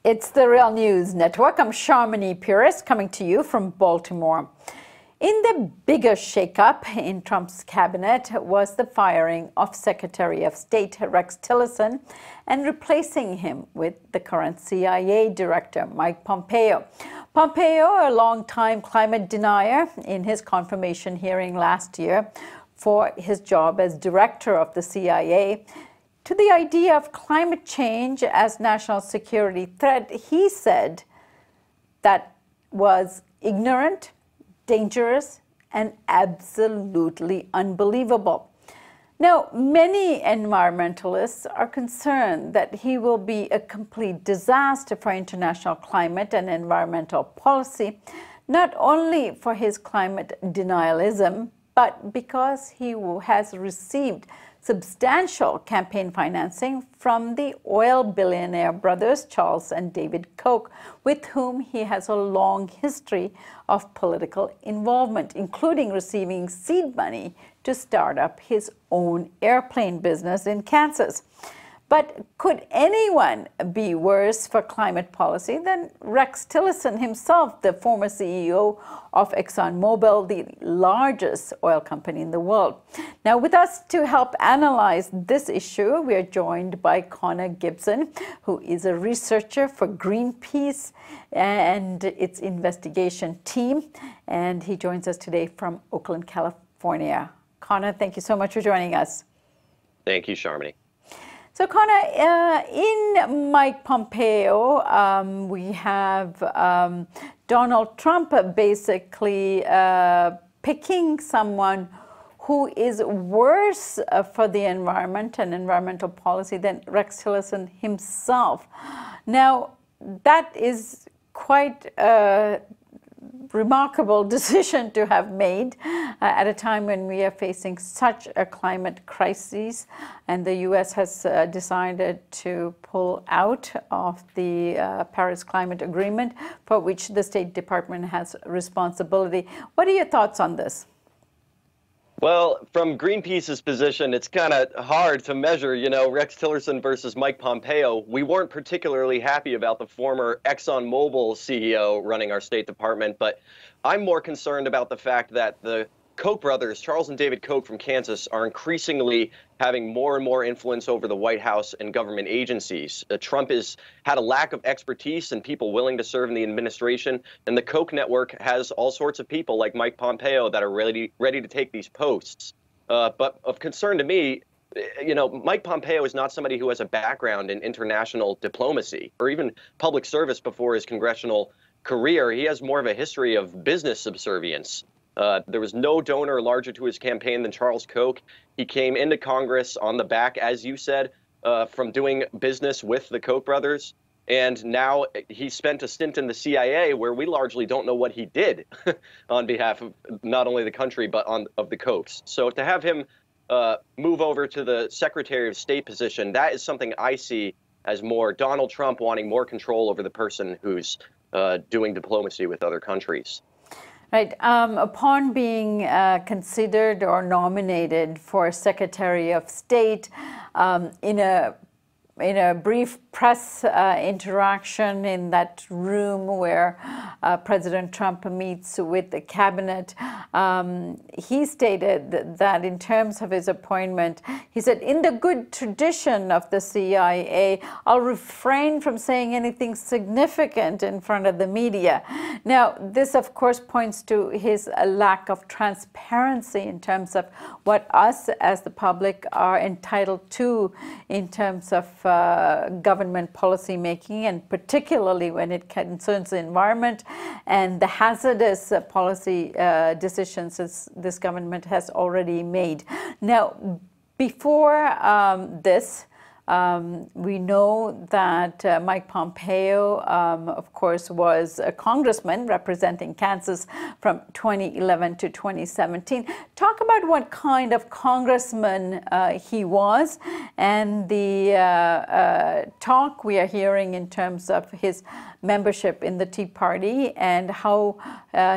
It's the Real News Network. I'm Sharmini Pires coming to you from Baltimore. In the bigger shakeup in Trump's cabinet was the firing of Secretary of State Rex Tillerson and replacing him with the current CIA director, Mike Pompeo. Pompeo, a longtime climate denier, in his confirmation hearing last year for his job as director of the CIA, to the idea of climate change as national security threat, he said that was ignorant, dangerous, and absolutely unbelievable. Now, many environmentalists are concerned that he will be a complete disaster for international climate and environmental policy, not only for his climate denialism, but because he has received substantial campaign financing from the oil billionaire brothers Charles and David Koch, with whom he has a long history of political involvement, including receiving seed money to start up his own airplane business in Kansas. But could anyone be worse for climate policy than Rex Tillerson himself, the former CEO of ExxonMobil, the largest oil company in the world? Now, with us to help analyze this issue, we are joined by Connor Gibson, who is a researcher for Greenpeace and its investigation team. And he joins us today from Oakland, California. Connor, thank you so much for joining us. Thank you, Sharmini. So, Connor, in Mike Pompeo, we have Donald Trump basically picking someone who is worse for the environment and environmental policy than Rex Tillerson himself. Now, that is quite a remarkable decision to have made at a time when we are facing such a climate crisis, and the U.S. has decided to pull out of the Paris Climate Agreement, for which the State Department has responsibility. What are your thoughts on this? Well, from Greenpeace's position, it's kind of hard to measure, Rex Tillerson versus Mike Pompeo. We weren't particularly happy about the former ExxonMobil CEO running our State Department, but I'm more concerned about the fact that the Koch brothers, Charles and David Koch from Kansas, are increasingly having more and more influence over the White House and government agencies. Trump has had a lack of expertise and people willing to serve in the administration, and the Koch network has all sorts of people like Mike Pompeo that are ready to take these posts. But of concern to me, Mike Pompeo is not somebody who has a background in international diplomacy or even public service before his congressional career. He has more of a history of business subservience. There was no donor larger to his campaign than Charles Koch. He came into Congress on the back, as you said, from doing business with the Koch brothers. And now he spent a stint in the CIA where we largely don't know what he did on behalf of not only the country, but of the Kochs. So to have him move over to the Secretary of State position, that is something I see as more Donald Trump wanting more control over the person who's doing diplomacy with other countries. Right. Upon being considered or nominated for Secretary of State, in a brief press interaction in that room where President Trump meets with the cabinet, he stated that in terms of his appointment, he said, in the good tradition of the CIA, I'll refrain from saying anything significant in front of the media. Now, this, of course, points to his lack of transparency in terms of what us as the public are entitled to in terms of government policy making, and particularly when it concerns the environment and the hazardous policy decisions this government has already made. Now, before this, we know that Mike Pompeo, of course, was a congressman representing Kansas from 2011 to 2017. Talk about what kind of congressman he was and the talk we are hearing in terms of his membership in the Tea Party and how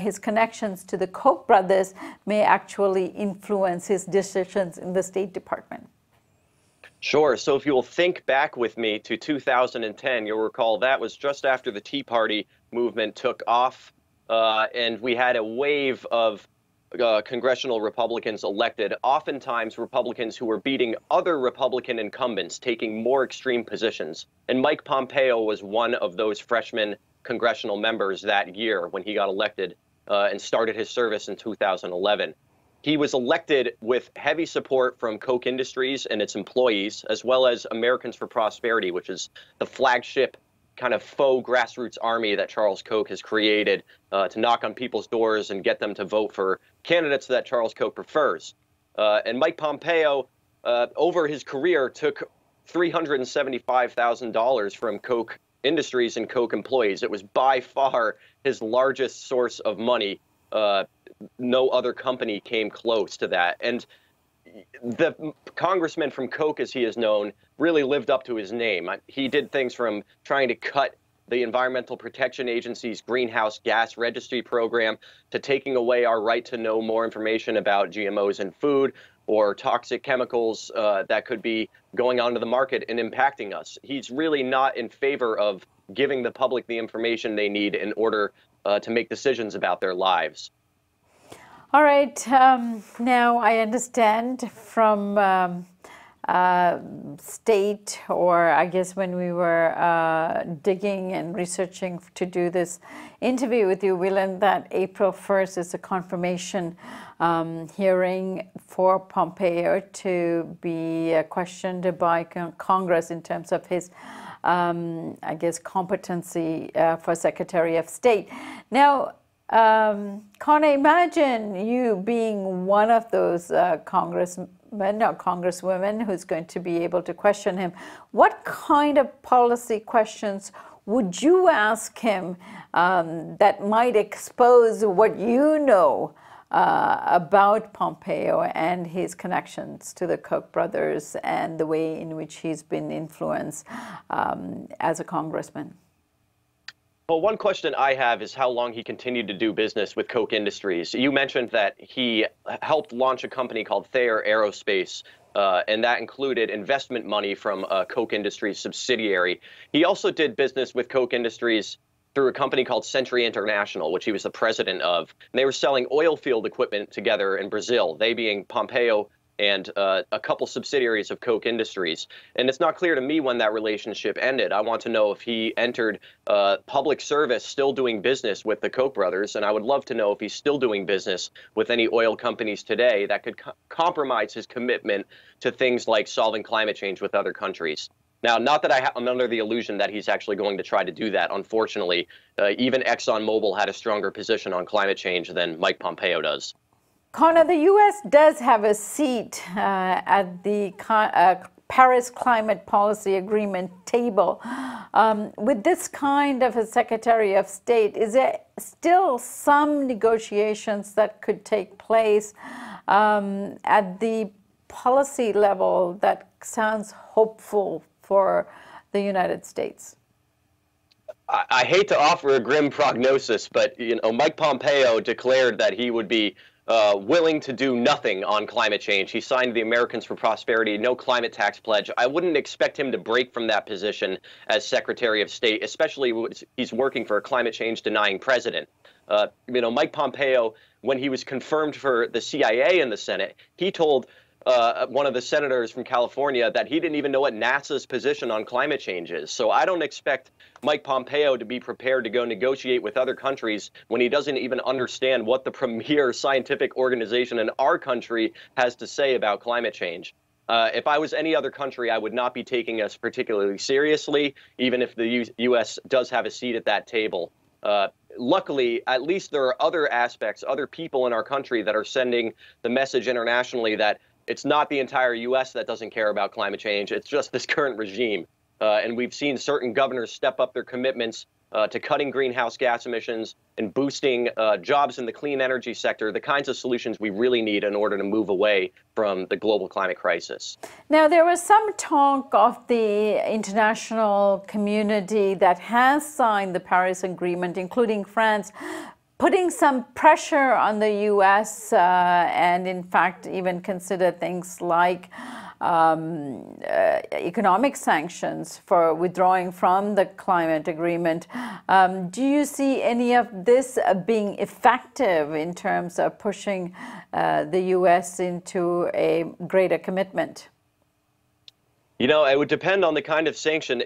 his connections to the Koch brothers may actually influence his decisions in the State Department. Sure. So if you will think back with me to 2010, you'll recall that was just after the Tea Party movement took off, and we had a wave of congressional Republicans elected, oftentimes Republicans who were beating other Republican incumbents, taking more extreme positions. And Mike Pompeo was one of those freshman congressional members that year when he got elected and started his service in 2011. He was elected with heavy support from Koch Industries and its employees, as well as Americans for Prosperity, which is the flagship kind of faux grassroots army that Charles Koch has created to knock on people's doors and get them to vote for candidates that Charles Koch prefers. And Mike Pompeo, over his career, took $375,000 from Koch Industries and Koch employees. It was by far his largest source of money. No other company came close to that. And the congressman from Koch, as he is known, really lived up to his name. He did things from trying to cut the Environmental Protection Agency's greenhouse gas registry program to taking away our right to know more information about GMOs in food or toxic chemicals that could be going onto the market and impacting us. He's really not in favor of giving the public the information they need in order to make decisions about their lives. All right. Now I understand from state, or I guess when we were digging and researching to do this interview with you, we learned that April 1st is a confirmation hearing for Pompeo to be questioned by Congress in terms of his I guess, competency for Secretary of State. Now, Connor, imagine you being one of those congressmen or congresswomen who's going to be able to question him. What kind of policy questions would you ask him that might expose what you know about Pompeo and his connections to the Koch brothers and the way in which he's been influenced as a congressman? Well, one question I have is how long he continued to do business with Koch Industries. You mentioned that he helped launch a company called Thayer Aerospace, and that included investment money from Koch Industries subsidiary. He also did business with Koch Industries through a company called Century International, which he was the president of. And they were selling oil field equipment together in Brazil, they being Pompeo and a couple subsidiaries of Koch Industries. And it's not clear to me when that relationship ended. I want to know if he entered public service still doing business with the Koch brothers, and I would love to know if he's still doing business with any oil companies today that could compromise his commitment to things like solving climate change with other countries. Now, not that I'm under the illusion that he's actually going to try to do that. Unfortunately, even ExxonMobil had a stronger position on climate change than Mike Pompeo does. Connor, the U.S. does have a seat at the Paris Climate Policy Agreement table. With this kind of a Secretary of State, is there still some negotiations that could take place at the policy level that sounds hopeful for the United States? I hate to offer a grim prognosis, but Mike Pompeo declared that he would be willing to do nothing on climate change. He signed the Americans for Prosperity no climate tax pledge. I wouldn't expect him to break from that position as Secretary of State, especially when he's working for a climate change denying president. Mike Pompeo, when he was confirmed for the CIA in the Senate, he told one of the senators from California that he didn't even know what NASA's position on climate change is. So I don't expect Mike Pompeo to be prepared to go negotiate with other countries when he doesn't even understand what the premier scientific organization in our country has to say about climate change. If I was any other country, I would not be taking us particularly seriously, even if the U.S. does have a seat at that table. Luckily, at least there are other aspects, other people in our country that are sending the message internationally that it's not the entire U.S. that doesn't care about climate change. It's just this current regime. And we've seen certain governors step up their commitments to cutting greenhouse gas emissions and boosting jobs in the clean energy sector, the kinds of solutions we really need in order to move away from the global climate crisis. Now, there was some talk of the international community that has signed the Paris Agreement, including France, putting some pressure on the U.S. And in fact even consider things like economic sanctions for withdrawing from the climate agreement. Do you see any of this being effective in terms of pushing the U.S. into a greater commitment? You know, it would depend on the kind of sanction.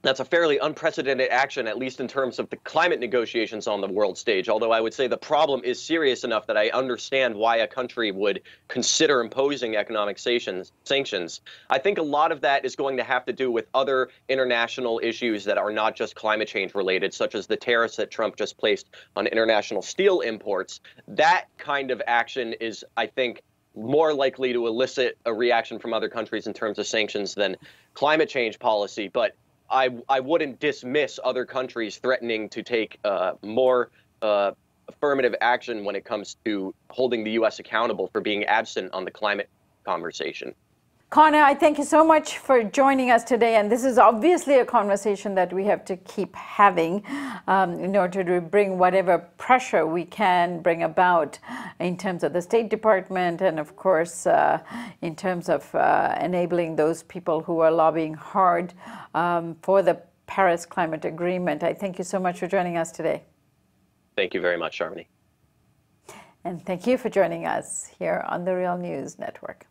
That's a fairly unprecedented action, at least in terms of the climate negotiations on the world stage. Although I would say the problem is serious enough that I understand why a country would consider imposing economic sanctions. I think a lot of that is going to have to do with other international issues that are not just climate change related, such as the tariffs that Trump just placed on international steel imports. That kind of action is, I think, more likely to elicit a reaction from other countries in terms of sanctions than climate change policy. But I wouldn't dismiss other countries threatening to take more affirmative action when it comes to holding the U.S. accountable for being absent on the climate conversation. Connor, I thank you so much for joining us today. And this is obviously a conversation that we have to keep having in order to bring whatever pressure we can bring about in terms of the State Department and, of course, in terms of enabling those people who are lobbying hard for the Paris Climate Agreement. I thank you so much for joining us today. Thank you very much, Sharmini. And thank you for joining us here on the Real News Network.